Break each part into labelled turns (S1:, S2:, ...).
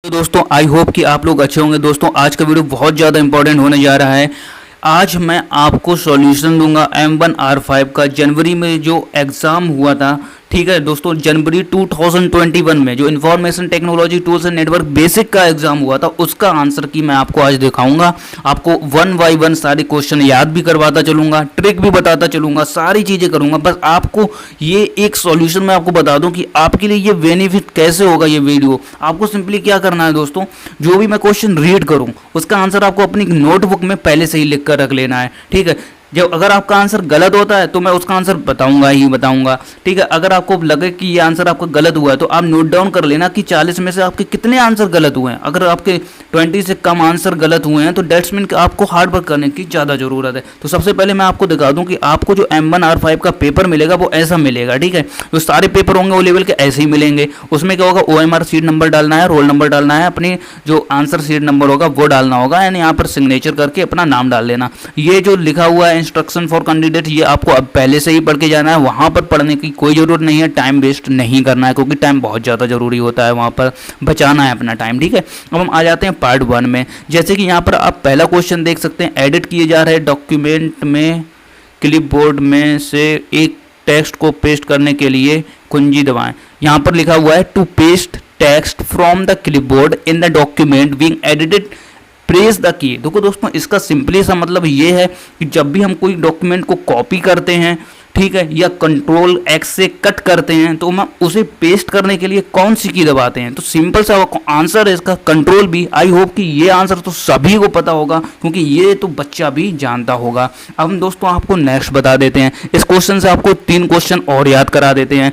S1: तो दोस्तों I hope कि आप लोग अच्छे होंगे। दोस्तों आज का वीडियो बहुत ज़्यादा इंपॉर्टेंट होने जा रहा है। आज मैं आपको सॉल्यूशन दूंगा M1R5 का जनवरी में जो एग्ज़ाम हुआ था। ठीक है दोस्तों, जनवरी 2021 में जो information technology tools and network basic का एग्जाम हुआ था उसका आंसर की मैं आपको आज दिखाऊंगा। आपको वन बाय वन सारे क्वेश्चन याद भी करवाता चलूंगा, ट्रिक भी बताता चलूंगा, सारी चीज़ें करूंगा। बस आपको ये एक सॉल्यूशन मैं आपको बता दूं कि आपके लिए ये बेनिफिट कैसे होगा। ये वीडियो आपको सिंपली क्या करना है दोस्तों, जो भी मैं क्वेश्चन रीड करूँ उसका आंसर आपको अपनी नोटबुक में पहले से ही लिख कर रख लेना है। ठीक है, जब अगर आपका आंसर गलत होता है तो मैं उसका आंसर बताऊंगा ही बताऊंगा। ठीक है, अगर आपको लगे कि ये आंसर आपका गलत हुआ है तो आप नोट डाउन कर लेना कि 40 में से आपके कितने आंसर गलत हुए हैं। अगर आपके 20 से कम आंसर गलत हुए हैं तो डेट्स मीन आपको हार्ड वर्क करने की ज़्यादा ज़रूरत है। तो सबसे पहले मैं आपको दिखा दूँ कि आपको जो M1R5 का पेपर मिलेगा वो ऐसा मिलेगा। ठीक है, जो सारे पेपर होंगे वो लेवल के ऐसे ही मिलेंगे। उसमें क्या होगा, OMR सीट नंबर डालना है, रोल नंबर डालना है, अपनी जो आंसर सीट नंबर होगा वो डालना होगा, यानी यहाँ पर सिग्नेचर करके अपना नाम डाल लेना। ये जो लिखा हुआ है इंस्ट्रक्शन फॉर कैंडिडेट, ये आपको अब पहले से ही पढ़ के जाना है। वहाँ पर पढ़ने की कोई ज़रूरत नहीं है, टाइम वेस्ट नहीं करना है क्योंकि टाइम बहुत ज़्यादा ज़रूरी होता है, वहाँ पर बचाना है अपना टाइम। ठीक है, अब हम आ जाते हैं पार्ट 1 में। जैसे कि यहाँ पर आप पहला क्वेश्चन देख सकते हैं, एडिट किए जा रहे डॉक्यूमेंट में क्लिपबोर्ड में से एक टेक्स्ट को पेस्ट करने के लिए कुंजी दबाएं। यहाँ पर लिखा हुआ है to paste text from the clipboard in the document being edited press the key. देखो दोस्तों, इसका सिंपली सा मतलब ये है कि जब भी हम कोई डॉक्यूमेंट को कॉपी करते हैं, ठीक है, या कंट्रोल X से कट करते हैं तो हम उसे पेस्ट करने के लिए कौन सी की दबाते हैं। तो सिंपल सा आंसर है इसका कंट्रोल B। आई होप कि ये आंसर तो सभी को पता होगा क्योंकि ये तो बच्चा भी जानता होगा। अब हम दोस्तों आपको नेक्स्ट बता देते हैं। इस क्वेश्चन से आपको 3 क्वेश्चन और याद करा देते हैं।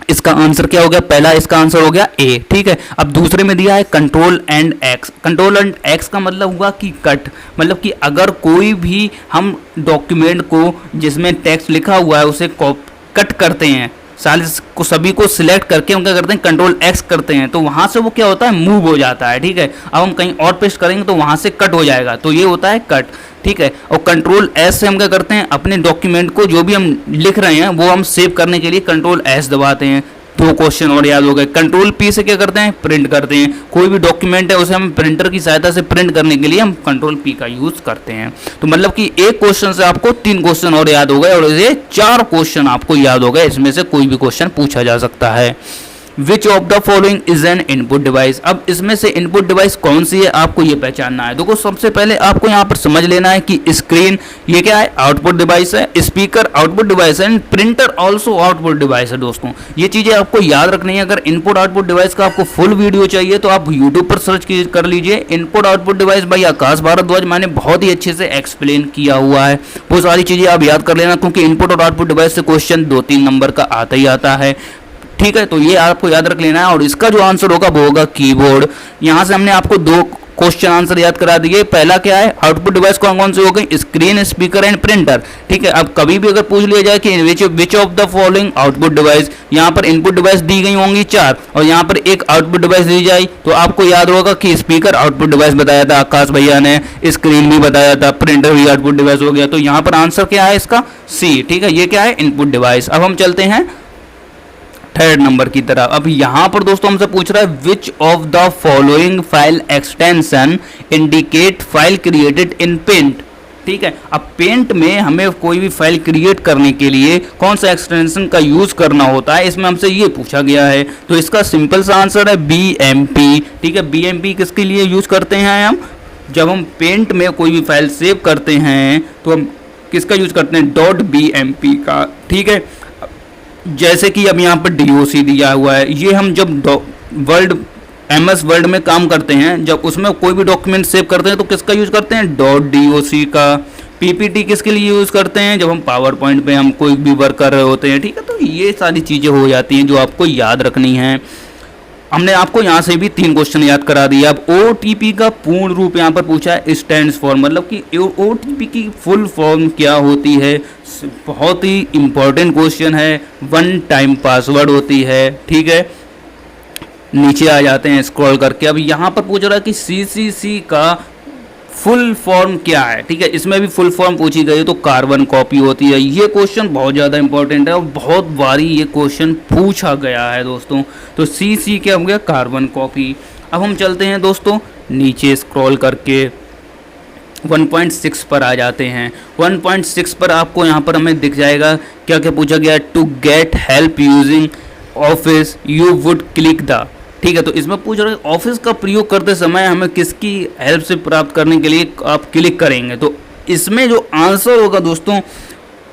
S1: इसका आंसर क्या हो गया, पहला इसका आंसर हो गया A। ठीक है, अब दूसरे में दिया है control and X। Control and X का मतलब हुआ कि कट, मतलब कि अगर कोई भी हम डॉक्यूमेंट को जिसमें टेक्स्ट लिखा हुआ है उसे कट करते हैं, सारे को सभी को सिलेक्ट करके हम क्या करते हैं, कंट्रोल X करते हैं तो वहां से वो क्या होता है, मूव हो जाता है। ठीक है, अब हम कहीं और पेस्ट करेंगे तो वहां से कट हो जाएगा, तो ये होता है कट। ठीक है, और कंट्रोल S से हम क्या करते हैं, अपने डॉक्यूमेंट को जो भी हम लिख रहे हैं वो हम सेव करने के लिए कंट्रोल S दबाते हैं। 2 क्वेश्चन और याद हो गए। कंट्रोल P से क्या करते हैं, प्रिंट करते हैं। कोई भी डॉक्यूमेंट है उसे हम प्रिंटर की सहायता से प्रिंट करने के लिए हम कंट्रोल P का यूज करते हैं। तो मतलब कि एक क्वेश्चन से आपको 3 क्वेश्चन और याद हो गए और ये 4 क्वेश्चन आपको याद हो गए। इसमें से कोई भी क्वेश्चन पूछा जा सकता है। Which of the following is an input device. अब इसमें से इनपुट डिवाइस कौन सी है आपको ये पहचानना है। देखो सबसे पहले आपको यहाँ पर समझ लेना है कि स्क्रीन ये क्या है, आउटपुट डिवाइस है, स्पीकर आउटपुट डिवाइस है, and printer also output device है। दोस्तों ये चीज़ें आपको याद रखनी है। अगर इनपुट आउटपुट डिवाइस का आपको फुल वीडियो चाहिए तो आप यूट्यूब पर सर्च कर लीजिए इनपुट आउटपुट डिवाइस भाई आकाश भारद्वाज, मैंने बहुत ही अच्छे से एक्सप्लेन किया हुआ है। वो सारी चीज़ें आप याद कर लेना क्योंकि इनपुट और आउटपुट डिवाइस से क्वेश्चन 2-3 नंबर का आता ही आता है। ठीक है, तो ये आपको याद रख लेना है। और इसका जो आंसर होगा वो होगा कीबोर्ड। यहां से हमने आपको 2 क्वेश्चन आंसर याद करा दिए। पहला क्या है, आउटपुट डिवाइस कौन कौन से हो गए, स्क्रीन, स्पीकर एंड प्रिंटर। ठीक है, अब कभी भी अगर पूछ लिया जाए कि विच of the following output device, यहाँ पर इनपुट डिवाइस दी गई होंगी 4 और यहाँ पर एक आउटपुट डिवाइस दी जाए तो आपको याद होगा कि स्पीकर आउटपुट डिवाइस बताया था आकाश भैया ने, स्क्रीन भी बताया था, प्रिंटर भी आउटपुट डिवाइस हो गया। तो यहाँ पर आंसर क्या है इसका C। ठीक है, ये क्या है, इनपुट डिवाइस। अब हम चलते हैं 3rd नंबर की तरह। अब यहां पर दोस्तों हमसे पूछ रहा है which of the following file extension indicate file created in paint. ठीक है, अब पेंट में हमें कोई भी फाइल क्रिएट करने के लिए कौन सा एक्सटेंशन का यूज करना होता है, इसमें हमसे ये पूछा गया है। तो इसका सिंपल सा आंसर है BMP। ठीक है, BMP किसके लिए यूज करते हैं हम, जब हम पेंट में कोई भी फाइल सेव करते हैं तो हम किसका यूज करते हैं, .bmp का। ठीक है, जैसे कि अब यहाँ पर DOC दिया हुआ है, ये हम जब वर्ड MS वर्ड में काम करते हैं, जब उसमें कोई भी डॉक्यूमेंट सेव करते हैं तो किसका यूज़ करते हैं, .doc का। PPT किसके लिए यूज़ करते हैं, जब हम पावर पॉइंट पे हम कोई भी वर्क कर रहे होते हैं। ठीक है, तो ये सारी चीज़ें हो जाती हैं जो आपको याद रखनी है। हमने आपको यहाँ से भी 3 क्वेश्चन याद करा दिया। अब OTP का पूर्ण रूप यहाँ पर पूछा है, स्टैंड्स फॉर, मतलब कि OTP की फुल फॉर्म क्या होती है। बहुत ही इंपॉर्टेंट क्वेश्चन है। 1 टाइम पासवर्ड होती है। ठीक है, नीचे आ जाते हैं स्क्रॉल करके। अब यहाँ पर पूछ रहा है कि CCC का फुल फॉर्म क्या है। ठीक है, इसमें भी फुल फॉर्म पूछी गई है तो कार्बन कॉपी होती है। ये क्वेश्चन बहुत ज़्यादा इंपॉर्टेंट है और बहुत बारी ये क्वेश्चन पूछा गया है दोस्तों। तो CC क्या हो गया, कार्बन कॉपी। अब हम चलते हैं दोस्तों नीचे स्क्रॉल करके 1.6 पर आ जाते हैं। 1.6 पर आपको यहाँ पर हमें दिख जाएगा क्या क्या पूछा गया है। To get help using office you would click the, ठीक है। तो इसमें पूछ रहे हैं ऑफिस का प्रयोग करते समय हमें किसकी हेल्प से प्राप्त करने के लिए आप क्लिक करेंगे। तो इसमें जो आंसर होगा दोस्तों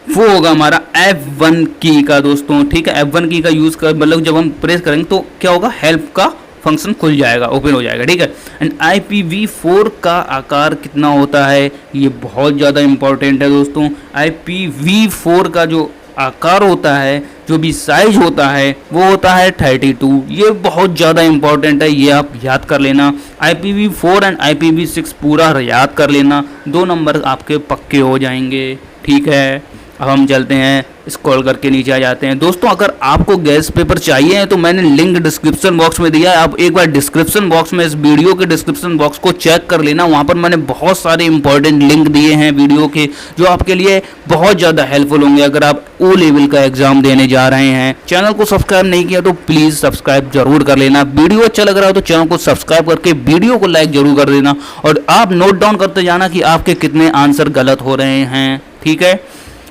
S1: वो होगा हमारा F1 की का दोस्तों, ठीक है। F1 की का यूज़ कर मतलब जब हम प्रेस करेंगे तो क्या होगा, हेल्प का फंक्शन खुल जाएगा, ओपन हो जाएगा, ठीक है। एंड IPv4 का आकार कितना होता है, ये बहुत ज़्यादा इंपॉर्टेंट है दोस्तों। IPv4 का जो आकार होता है, जो भी साइज होता है वो होता है 32। ये बहुत ज़्यादा इंपॉर्टेंट है, ये आप याद कर लेना। IPv4 एंड IPv6 पूरा याद कर लेना, 2 नंबर आपके पक्के हो जाएंगे, ठीक है। अब हम चलते हैं स्क्रॉल करके नीचे आ जाते हैं दोस्तों। अगर आपको गैस पेपर चाहिए तो मैंने लिंक डिस्क्रिप्शन बॉक्स में दिया है, आप एक बार डिस्क्रिप्शन बॉक्स में इस वीडियो के डिस्क्रिप्शन बॉक्स को चेक कर लेना। वहाँ पर मैंने बहुत सारे इंपॉर्टेंट लिंक दिए हैं वीडियो के, जो आपके लिए बहुत ज़्यादा हेल्पफुल होंगे अगर आप O लेवल का एग्जाम देने जा रहे हैं। चैनल को सब्सक्राइब नहीं किया तो प्लीज़ सब्सक्राइब जरूर कर लेना। वीडियो अच्छा लग रहा हो तो चैनल को सब्सक्राइब करके वीडियो को लाइक जरूर कर देना, और आप नोट डाउन करते जाना कि आपके कितने आंसर गलत हो रहे हैं, ठीक है।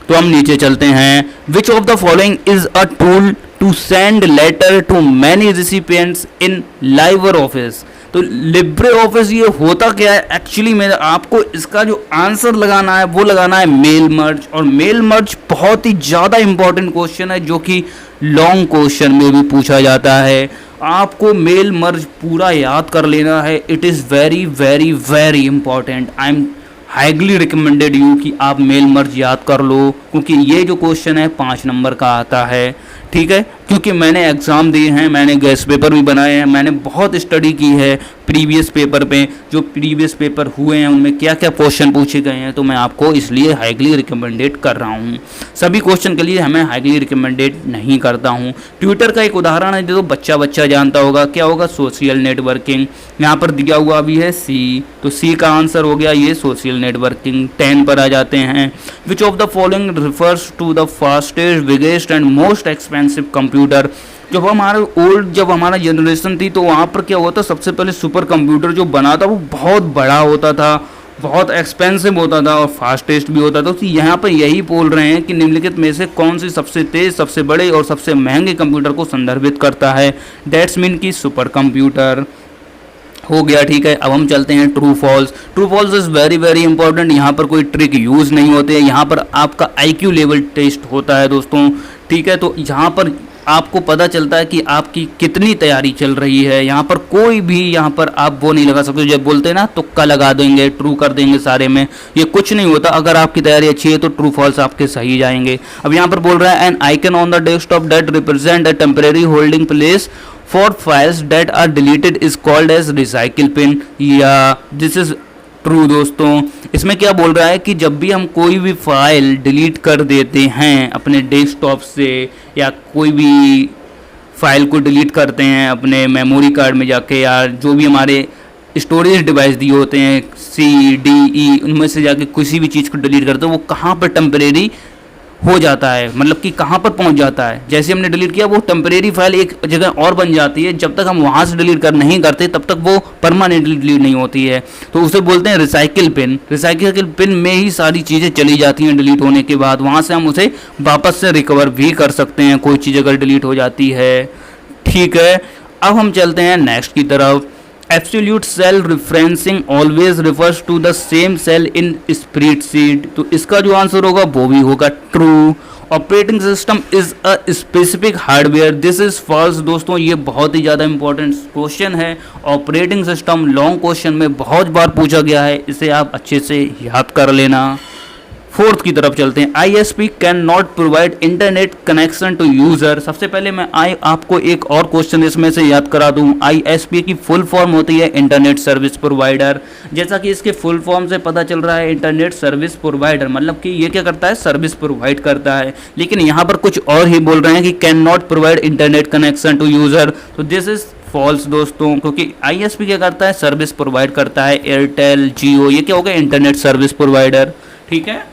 S1: तो हम नीचे चलते हैं। Which of the following is a tool to send letter to many recipients in लाइवर ऑफिस। तो लिब्रे ऑफिस ये होता क्या है एक्चुअली में, आपको इसका जो आंसर लगाना है वो लगाना है मेल मर्ज। और मेल मर्ज बहुत ही ज़्यादा इंपॉर्टेंट क्वेश्चन है जो कि लॉन्ग क्वेश्चन में भी पूछा जाता है। आपको मेल मर्ज पूरा याद कर लेना है, it is very very very important. I am highly recommended you कि आप मेल मर्ज याद कर लो, क्योंकि ये जो क्वेश्चन है 5 नंबर का आता है, ठीक है। क्योंकि मैंने एग्ज़ाम दिए हैं, मैंने गैस पेपर भी बनाए हैं, मैंने बहुत स्टडी की है प्रीवियस पेपर पे, जो प्रीवियस पेपर हुए हैं उनमें क्या क्या क्वेश्चन पूछे गए हैं, तो मैं आपको इसलिए हाईली रिकमेंडेड कर रहा हूँ। सभी क्वेश्चन के लिए हमें हाईली रिकमेंडेड नहीं करता हूँ। ट्विटर का एक उदाहरण है जो बच्चा बच्चा जानता होगा, क्या होगा, सोशल नेटवर्किंग। यहाँ पर दिया हुआ भी है C, तो C का आंसर हो गया ये सोशल नेटवर्किंग। 10 पर आ जाते हैं। Which of the following refers to the fastest biggest and most expensive computer. जब हमारा जनरेशन थी तो वहाँ पर क्या हुआ था, सबसे पहले सुपर कंप्यूटर जो बना था वो बहुत बड़ा होता था, बहुत एक्सपेंसिव होता था और फास्टेस्ट भी होता था। तो यहाँ पर यही बोल रहे हैं कि निम्नलिखित में से कौन सी सबसे तेज, सबसे बड़े और सबसे महंगे कंप्यूटर को संदर्भित करता है। डेट्स मीन की सुपर कंप्यूटर हो गया, ठीक है। अब हम चलते हैं true false. True false is very very important. यहाँ पर कोई ट्रिक यूज़ नहीं होते हैं, यहाँ पर आपका IQ लेवल टेस्ट होता है दोस्तों, ठीक है। तो यहाँ पर आपको पता चलता है कि आपकी कितनी तैयारी चल रही है। यहाँ पर कोई भी यहाँ पर आप वो नहीं लगा सकते, जब बोलते हैं ना तुक्का लगा देंगे, ट्रू कर देंगे सारे में, ये कुछ नहीं होता। अगर आपकी तैयारी अच्छी है तो ट्रू फॉल्स आपके सही जाएंगे। अब यहाँ पर बोल रहा है an icon on the desktop that represent a temporary holding place for files that are deleted is called as recycle bin, या दिस इज ट्रू दोस्तों। इसमें क्या बोल रहा है कि जब भी हम कोई भी फाइल डिलीट कर देते हैं अपने डेस्कटॉप से, या कोई भी फाइल को डिलीट करते हैं अपने मेमोरी कार्ड में जाके, या जो भी हमारे स्टोरेज डिवाइस दिए होते हैं C, D, E, उनमें से जाके किसी भी चीज़ को डिलीट करते हैं, वो कहाँ पर टेम्परेरी हो जाता है, मतलब कि कहाँ पर पहुँच जाता है। जैसे हमने डिलीट किया वो टेम्परेरी फाइल एक जगह और बन जाती है, जब तक हम वहाँ से डिलीट कर नहीं करते तब तक वो परमानेंटली डिलीट नहीं होती है। तो उसे बोलते हैं रिसाइकिल पिन। रिसाइकिल पिन में ही सारी चीज़ें चली जाती हैं डिलीट होने के बाद, वहाँ से हम उसे वापस से रिकवर भी कर सकते हैं कोई चीज़ अगर डिलीट हो जाती है, ठीक है। अब हम चलते हैं नेक्स्ट की तरफ। Absolute cell referencing always refers to the same cell in spreadsheet. तो इसका जो आंसर होगा वो भी होगा true. Operating system is a specific hardware, this is false दोस्तों। ये बहुत ही ज़्यादा इंपॉर्टेंट क्वेश्चन है। ऑपरेटिंग सिस्टम लॉन्ग क्वेश्चन में बहुत बार पूछा गया है, इसे आप अच्छे से याद कर लेना। 4th की तरफ चलते हैं। ISP can not provide internet connection to user. सबसे पहले मैं आपको एक और क्वेश्चन इसमें से याद करा दूं। ISP की फुल फॉर्म होती है इंटरनेट सर्विस प्रोवाइडर। जैसा कि इसके फुल फॉर्म से पता चल रहा है इंटरनेट सर्विस प्रोवाइडर, मतलब कि ये क्या करता है, सर्विस प्रोवाइड करता है। लेकिन यहाँ पर कुछ और ही बोल रहे हैं कि can not provide internet connection to user, तो दिस इज फॉल्स दोस्तों, क्योंकि ISP क्या करता है, सर्विस प्रोवाइड करता है। एयरटेल, जियो, ये क्या हो गया, इंटरनेट सर्विस प्रोवाइडर, ठीक है।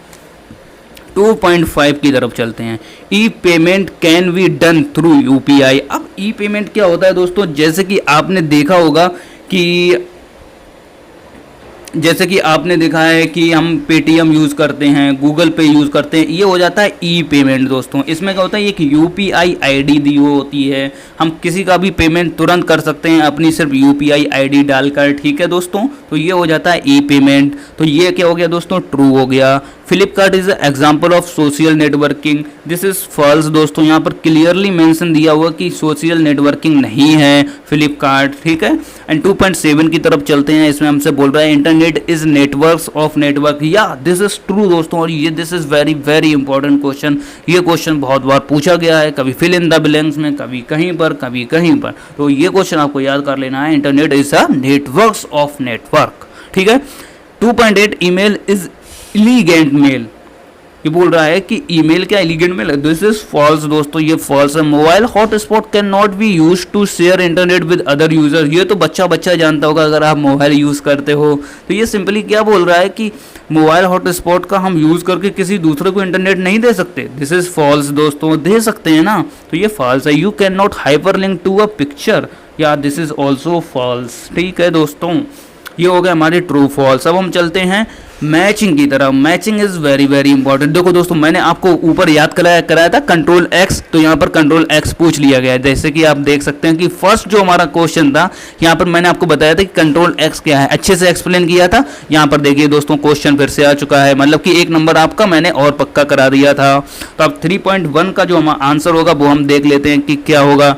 S1: 2.5 की तरफ चलते हैं। E payment can be done through UPI। अब ई पेमेंट क्या होता है दोस्तों, जैसे कि आपने देखा होगा कि जैसे कि आपने देखा है कि हम पेटीएम यूज़ करते हैं, गूगल पे यूज़ करते हैं, ये हो जाता है ई पेमेंट दोस्तों। इसमें क्या होता है, एक यूपीआई आईडी दी होती है, हम किसी का भी पेमेंट तुरंत कर सकते हैं अपनी सिर्फ यूपीआई आईडी डालकर, ठीक है दोस्तों। तो ये हो जाता है ई पेमेंट। तो ये क्या हो गया दोस्तों, ट्रू हो गया। Flipkart is example of social networking, this is false दोस्तों। यहाँ पर क्लियरली मेंशन दिया हुआ कि सोशल नेटवर्किंग नहीं है फ्लिपकार्ट, ठीक है। एंड 2.7 की तरफ चलते हैं, इसमें हमसे बोल रहा है internet is networks of network, या दिस इज ट्रू दोस्तों। और ये this is very very important question, ये क्वेश्चन बहुत बार पूछा गया है, कभी फिल इन द ब्लैंक्स में, कभी कहीं पर, कभी कहीं पर। तो ये क्वेश्चन आपको याद कर लेना है, internet is a networks of network, ठीक है। 2.8 ईमेल इज इलीगेंट मेल, ये बोल रहा है कि ईमेल क्या एलिगेंट मेल है, दिस इज फॉल्स दोस्तों, ये फॉल्स है। Mobile hotspot can not be use to share internet with other users, ये तो बच्चा जानता होगा अगर आप मोबाइल यूज करते हो। तो ये सिंपली क्या बोल रहा है कि मोबाइल हॉटस्पॉट का हम यूज करके किसी दूसरे को इंटरनेट नहीं दे सकते, दिस इज फॉल्स दोस्तों। दे सकते हैं ना, तो ये फॉल्स है। You can not hyper link to a picture, या दिस इज ऑल्सो फॉल्स, ठीक है दोस्तों। ये हो गया हमारे ट्रू फॉल्स। अब हम चलते हैं मैचिंग की तरफ। Matching is very very important. देखो दोस्तों, मैंने आपको ऊपर याद कराया था कंट्रोल एक्स, तो यहाँ पर कंट्रोल एक्स पूछ लिया गया है। जैसे कि आप देख सकते हैं कि फर्स्ट जो हमारा क्वेश्चन था, यहाँ पर मैंने आपको बताया था कि कंट्रोल एक्स क्या है, अच्छे से एक्सप्लेन किया था। यहाँ पर देखिए दोस्तों, क्वेश्चन फिर से आ चुका है, मतलब कि 1 नंबर आपका मैंने और पक्का करा दिया था। तो अब 3.1 का जो हमारा आंसर होगा वो हम देख लेते हैं कि क्या होगा।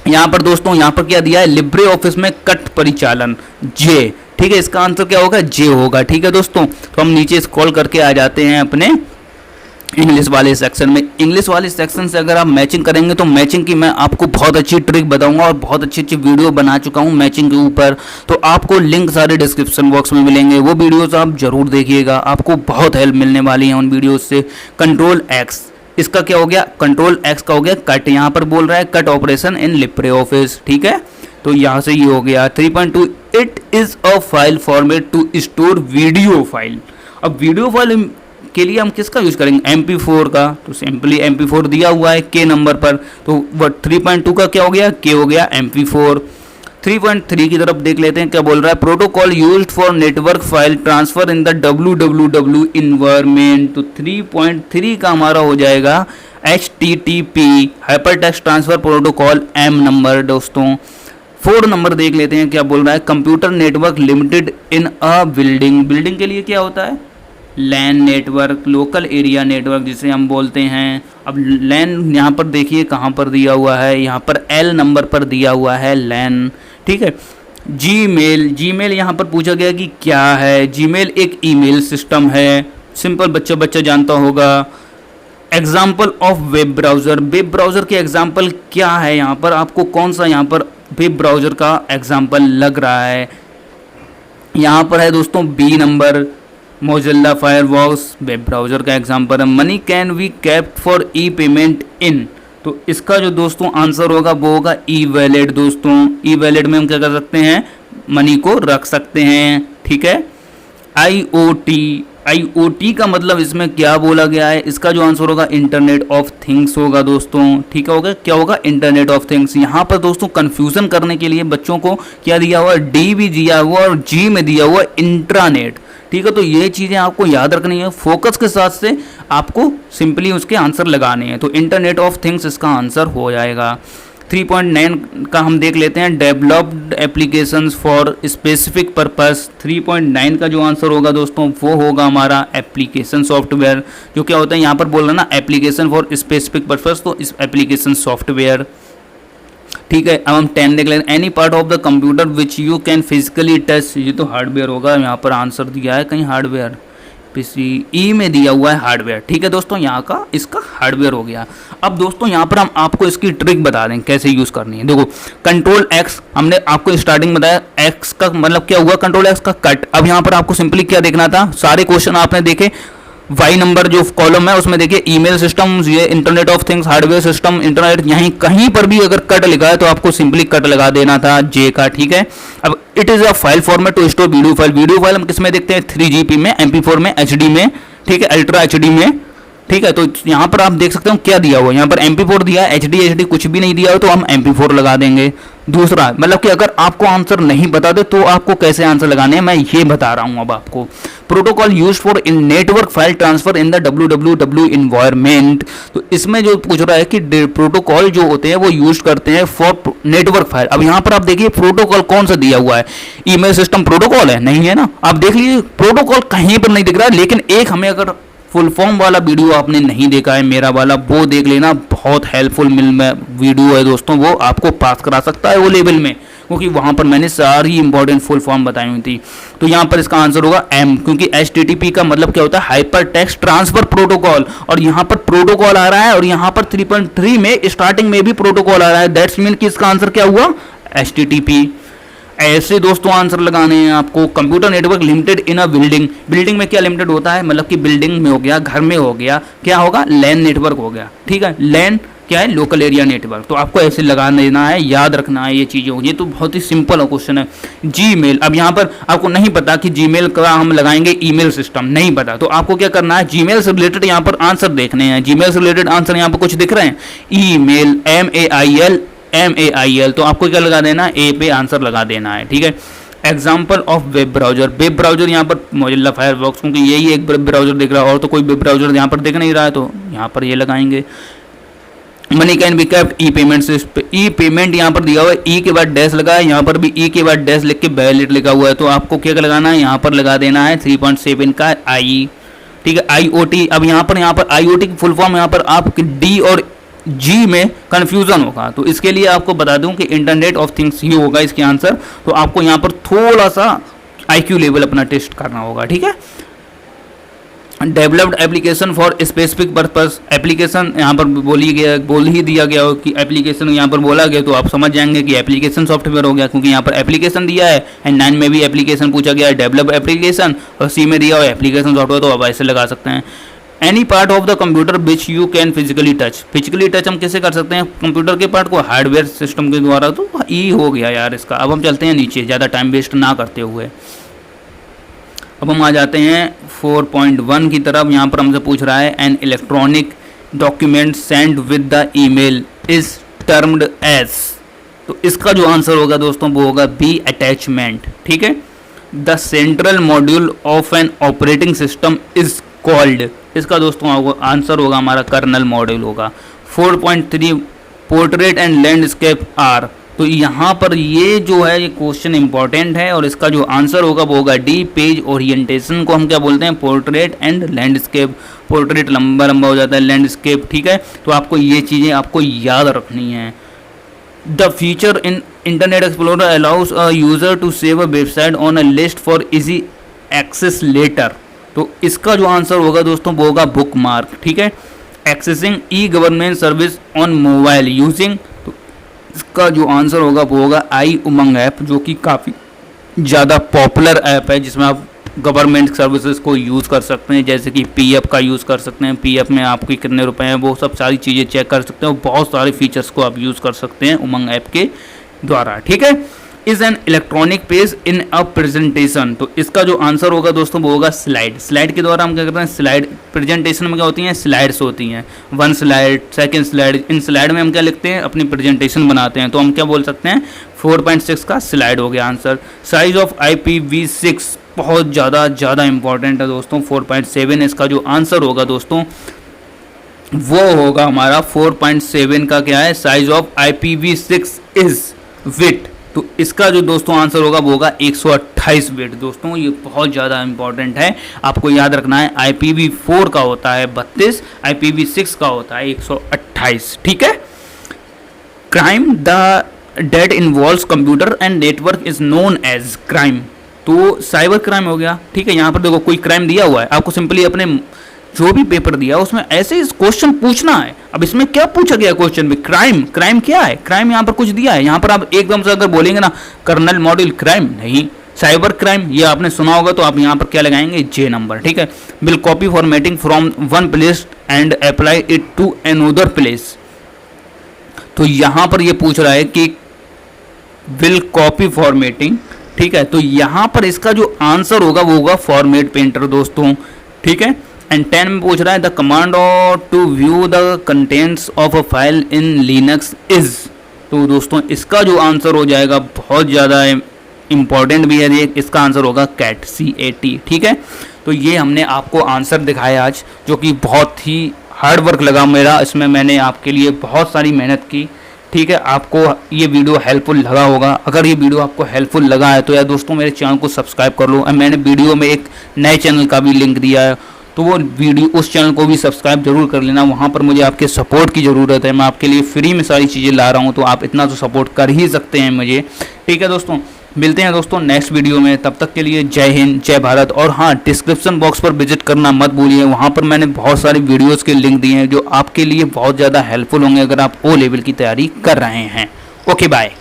S1: यहाँ पर दोस्तों, यहाँ पर क्या दिया है, लिब्रे ऑफिस में कट परिचालन, जे, ठीक है। इसका आंसर क्या होगा, जे होगा, ठीक है दोस्तों। तो हम नीचे स्क्रॉल करके आ जाते हैं अपने इंग्लिश वाले सेक्शन में। इंग्लिश वाले सेक्शन से अगर आप मैचिंग करेंगे तो मैचिंग की मैं आपको बहुत अच्छी ट्रिक बताऊंगा और बहुत अच्छी अच्छी वीडियो बना चुका हूं मैचिंग के ऊपर। तो आपको लिंक सारे डिस्क्रिप्शन बॉक्स में मिलेंगे, वो वीडियोस आप जरूर देखिएगा, आपको बहुत हेल्प मिलने वाली है उन वीडियोज से। कंट्रोल एक्स, इसका क्या हो गया, कंट्रोल एक्स का हो गया कट, यहाँ पर बोल रहा है cut operation in LibreOffice, ठीक है। तो यहाँ से ये हो गया। 3.2 it is a file format to store video file. अब वीडियो फाइल के लिए हम किसका यूज करेंगे, MP4 का। तो सिंपली MP4 दिया हुआ है के नंबर पर, तो 3.2 का क्या हो गया, के हो गया MP4। 3.3 की तरफ देख लेते हैं, क्या बोल रहा है, protocol used for network file transfer in the www environment. तो 3.3 का हमारा हो जाएगा HTTP hypertext transfer protocol M number दोस्तों। 4 नंबर देख लेते हैं, क्या बोल रहा है, computer network limited in a building. Building के लिए क्या होता है, LAN network, local area network जिसे हम बोलते हैं। अब लैन यहाँ पर देखिए कहाँ पर दिया हुआ है, यहाँ पर L नंबर पर दिया हुआ है लैन, ठीक है। जीमेल यहाँ पर पूछा गया कि क्या है, जीमेल एक ईमेल सिस्टम है, सिंपल बच्चा जानता होगा। Example of web browser, web browser के एग्जाम्पल क्या है, यहाँ पर आपको कौन सा यहाँ पर वेब ब्राउज़र का एग्जाम्पल लग रहा है। यहाँ पर है दोस्तों B number, Mozilla Firefox web browser का एग्जाम्पल है। Money can be kept for e payment in, तो इसका जो दोस्तों आंसर होगा वो होगा ई वैलेट दोस्तों। ई वैलेट में हम क्या कर सकते हैं, मनी को रख सकते हैं, ठीक है। IoT का मतलब इसमें क्या बोला गया है, इसका जो आंसर होगा इंटरनेट ऑफ थिंग्स होगा दोस्तों, ठीक है। होगा क्या होगा, इंटरनेट ऑफ थिंग्स। यहाँ पर दोस्तों कंफ्यूजन करने के लिए बच्चों को क्या दिया हुआ, डी भी दिया हुआ और जी में दिया हुआ इंट्रानेट, ठीक है। तो ये चीज़ें आपको याद रखनी है, फोकस के साथ से आपको सिंपली उसके आंसर लगाने हैं। तो इंटरनेट ऑफ थिंग्स इसका आंसर हो जाएगा। 3.9 का हम देख लेते हैं, developed applications for specific purpose. 3.9 का जो आंसर होगा दोस्तों वो होगा हमारा एप्लीकेशन सॉफ्टवेयर। जो क्या होता है यहाँ पर बोल रहा है ना, एप्लीकेशन फॉर स्पेसिफिक पर्पस, तो इस एप्लीकेशन सॉफ्टवेयर, ठीक है। अब हम 10 देख लेते हैं, any part of the computer which you can physically touch, ये तो हार्डवेयर होगा, यहाँ पर आंसर दिया है कहीं हार्डवेयर, PC ई में दिया हुआ है हार्डवेयर, ठीक है दोस्तों। यहाँ का इसका हार्डवेयर हो गया। अब दोस्तों यहाँ पर हम आपको इसकी ट्रिक बता दें कैसे यूज़ करनी है। देखो कंट्रोल एक्स हमने आपको स्टार्टिंग में बताया, एक्स का मतलब क्या हुआ, कंट्रोल एक्स का कट। अब यहाँ पर आपको सिंपली क्या देखना था, सारे क्वेश्चन आपने देखे, वाई नंबर जो कॉलम है उसमें देखिए ईमेल सिस्टम, ये internet of things, hardware system, internet, यहीं कहीं पर भी अगर कट लिखा है तो आपको सिंपली कट लगा देना था जे का, ठीक है। अब it is a file format to store video file. Video file हम किस में देखते हैं, 3GP में, MP4 में, HD में, ठीक है, अल्ट्रा HD में, ठीक है। तो यहाँ पर आप देख सकते हो क्या दिया हुआ है, यहाँ पर MP4 दिया है, HD कुछ भी नहीं दिया हो तो हम MP4 लगा देंगे। दूसरा मतलब कि अगर आपको आंसर नहीं बता दे तो आपको कैसे आंसर लगाने हैं मैं ये बता रहा हूं अब आपको। Protocol use for in network file transfer in the www environment. तो इसमें जो पूछ रहा है कि प्रोटोकॉल जो होते हैं वो यूज करते हैं फॉर नेटवर्क फाइल। अब यहां पर आप देखिए प्रोटोकॉल कौन सा दिया हुआ है, ईमेल सिस्टम प्रोटोकॉल है, नहीं है ना। आप देख लीजिए प्रोटोकॉल कहीं पर नहीं दिख रहा है, लेकिन एक हमें अगर फुल फॉर्म वाला वीडियो आपने नहीं देखा है मेरा वाला, वो देख लेना, बहुत हेल्पफुल वीडियो है दोस्तों, वो आपको पास करा सकता है वो लेवल में, क्योंकि वहां पर मैंने सारी इंपॉर्टेंट फुल फॉर्म बताई हुई थी। तो यहाँ पर इसका आंसर होगा एम, क्योंकि HTTP का मतलब क्या होता है, हाइपर टेक्स्ट ट्रांसफर प्रोटोकॉल, और यहाँ पर प्रोटोकॉल आ रहा है और यहाँ पर 3.3 में स्टार्टिंग में भी प्रोटोकॉल आ रहा है, दैट्स मीन कि इसका आंसर क्या हुआ HTTP। ऐसे दोस्तों आंसर लगाने हैं आपको। Computer network limited in a building, building में क्या लिमिटेड होता है, मतलब कि बिल्डिंग में हो गया, घर में हो गया, क्या होगा लैन नेटवर्क हो गया, ठीक है। लैन क्या है, लोकल एरिया नेटवर्क। तो आपको ऐसे लगा देना है, याद रखना है ये चीज़ें। ये तो बहुत ही सिंपल क्वेश्चन है। जीमेल, अब यहाँ पर आपको नहीं पता कि जीमेल का हम लगाएंगे ईमेल सिस्टम, नहीं पता, तो आपको क्या करना है, जीमेल से रिलेटेड यहाँ पर आंसर देखने हैं। जीमेल से रिलेटेड आंसर यहाँ पर कुछ दिख रहे हैं, ईमेल MAIL, तो आपको क्या लगा देना, ए पे आंसर लगा देना है, ठीक है। Example of web browser, web browser यहाँ पर मोजिल्ला फायरफॉक्स, क्योंकि यही एक वेब ब्राउजर दिख रहा है और तो कोई वेब ब्राउजर यहाँ पर दिख नहीं रहा है, तो यहाँ पर ये लगाएंगे। Money can be kept E payment से, ई पेमेंट यहाँ पर दिया हुआ है, ई के बाद डैश लगा है, यहाँ पर भी ई के बाद डैश लिख के वैलिड लिखा हुआ है, तो आपको क्या लगाना है, यहाँ पर लगा देना है 3.7 का आई, ठीक है। IoT, अब यहाँ पर IoT की फुल फॉर्म यहाँ पर आप डी और जी में कंफ्यूजन होगा, तो इसके लिए आपको बता दूं कि इंटरनेट ऑफ थिंग्स ही होगा इसके आंसर। तो आपको यहाँ पर थोड़ा सा IQ लेवल अपना टेस्ट करना होगा, ठीक है। Developed application for specific purpose, application यहाँ पर बोल ही दिया गया हो कि एप्लीकेशन यहाँ पर बोला गया, तो आप समझ जाएंगे कि एप्लीकेशन सॉफ्टवेयर हो गया, क्योंकि यहाँ पर एप्लीकेशन दिया है एंड 9 में भी एप्लीकेशन पूछा गया है, डेवलप एप्लीकेशन, और सी में दिया हुआ एप्लीकेशन सॉफ्टवेयर, तो आप ऐसे लगा सकते हैं। Any part of the computer which you can physically touch, physically touch हम कैसे कर सकते हैं कंप्यूटर के पार्ट को, हार्डवेयर सिस्टम के द्वारा, तो ई हो गया यार इसका। अब हम चलते हैं नीचे, ज़्यादा टाइम वेस्ट ना करते हुए। अब हम आ जाते हैं 4.1 की तरफ। यहाँ पर हमसे पूछ रहा है an electronic document send with the email is termed as, तो इसका जो आंसर होगा दोस्तों वो होगा बी अटैचमेंट, ठीक है। The central module of an operating system is called, इसका दोस्तों आंसर होगा हमारा कर्नल मॉड्यूल होगा। 4.3 पोर्ट्रेट एंड लैंडस्केप आर, तो यहाँ पर ये जो है ये क्वेश्चन इंपॉर्टेंट है और इसका जो आंसर होगा वो होगा डी। पेज ओरिएंटेशन को हम क्या बोलते हैं, पोर्ट्रेट एंड लैंडस्केप। पोर्ट्रेट लंबा लंबा हो जाता है, लैंडस्केप, ठीक है। तो आपको ये चीज़ें आपको याद रखनी है। The feature in Internet Explorer allows a user to save a website on a list for easy access later, तो इसका जो आंसर होगा दोस्तों वो होगा बुक मार्क, ठीक है। Accessing E government service on mobile using, तो इसका जो आंसर होगा वो होगा आई उमंग ऐप, जो कि काफ़ी ज़्यादा पॉपुलर ऐप है जिसमें आप गवर्नमेंट सर्विसेज को यूज़ कर सकते हैं, जैसे कि PF का यूज़ कर सकते हैं, PF में आपके कितने रुपए हैं वो सब सारी चीज़ें चेक कर सकते हैं, बहुत सारे फीचर्स को आप यूज़ कर सकते हैं उमंग ऐप के द्वारा, ठीक है। Is an electronic page in a presentation, तो इसका जो आंसर होगा दोस्तों वो होगा स्लाइड। स्लाइड के द्वारा हम क्या करते हैं, स्लाइड प्रेजेंटेशन में क्या होती हैं, स्लाइड्स होती हैं, 1 स्लाइड, 2nd स्लाइड, इन स्लाइड में हम क्या लिखते हैं, अपनी प्रेजेंटेशन बनाते हैं, तो हम क्या बोल सकते हैं 4.6 का स्लाइड हो गया आंसर। साइज ऑफ IPv6 बहुत ज़्यादा इंपॉर्टेंट है दोस्तों, 4.7 इसका जो आंसर होगा दोस्तों वो होगा हमारा 4.7 का क्या है, size of IPv6 is with, तो इसका जो दोस्तों आंसर होगा वो होगा 128 बिट। दोस्तों ये बहुत ज़्यादा इंपॉर्टेंट है, आपको याद रखना है। IPv4 का होता है 32, IPv6 का होता है 128, ठीक है। Crime the date involves computer and network is known as crime, तो साइबर क्राइम हो गया, ठीक है। यहाँ पर देखो कोई क्राइम दिया हुआ है, आपको सिंपली अपने जो भी पेपर दिया उसमें ऐसे इस क्वेश्चन पूछना है। अब इसमें क्या पूछा गया क्वेश्चन में, क्राइम, क्राइम क्या है, क्राइम यहाँ पर कुछ दिया है, यहाँ पर आप एकदम से अगर बोलेंगे ना कर्नल मॉड्यूल क्राइम, नहीं, साइबर क्राइम ये आपने सुना होगा, तो आप यहाँ पर क्या लगाएंगे, J नंबर, ठीक है। Will copy formatting from one place and apply it to another place, तो यहाँ पर ये पूछ रहा है कि विल कॉपी फॉर्मेटिंग, ठीक है, तो यहाँ पर इसका जो आंसर होगा वो होगा फॉर्मेट पेंटर दोस्तों, ठीक है। एंड 10 में पूछ रहा है the command or to view the contents of a file in Linux is, तो दोस्तों इसका जो आंसर हो जाएगा बहुत ज़्यादा इम्पॉर्टेंट भी है, ये इसका आंसर होगा कैट, CAT। ठीक है, तो ये हमने आपको आंसर दिखाया आज, जो कि बहुत ही हार्ड वर्क लगा मेरा, इसमें मैंने आपके लिए बहुत सारी मेहनत की। ठीक है, आपको ये वीडियो हेल्पफुल लगा होगा। अगर ये वीडियो आपको हेल्पफुल लगा है तो यार दोस्तों मेरे चैनल को सब्सक्राइब कर लो। और मैंने वीडियो में एक नए चैनल का भी लिंक दिया है, तो वो वीडियो उस चैनल को भी सब्सक्राइब जरूर कर लेना। वहाँ पर मुझे आपके सपोर्ट की ज़रूरत है, मैं आपके लिए फ्री में सारी चीज़ें ला रहा हूँ, तो आप इतना तो सपोर्ट कर ही सकते हैं मुझे। ठीक है दोस्तों, मिलते हैं दोस्तों नेक्स्ट वीडियो में, तब तक के लिए जय हिंद, जय भारत। और हाँ, डिस्क्रिप्शन बॉक्स पर विजिट करना मत भूलिए, वहाँ पर मैंने बहुत सारी वीडियोस के लिंक दिए हैं जो आपके लिए बहुत ज़्यादा हेल्पफुल होंगे अगर आप O लेवल की तैयारी कर रहे हैं। Okay bye.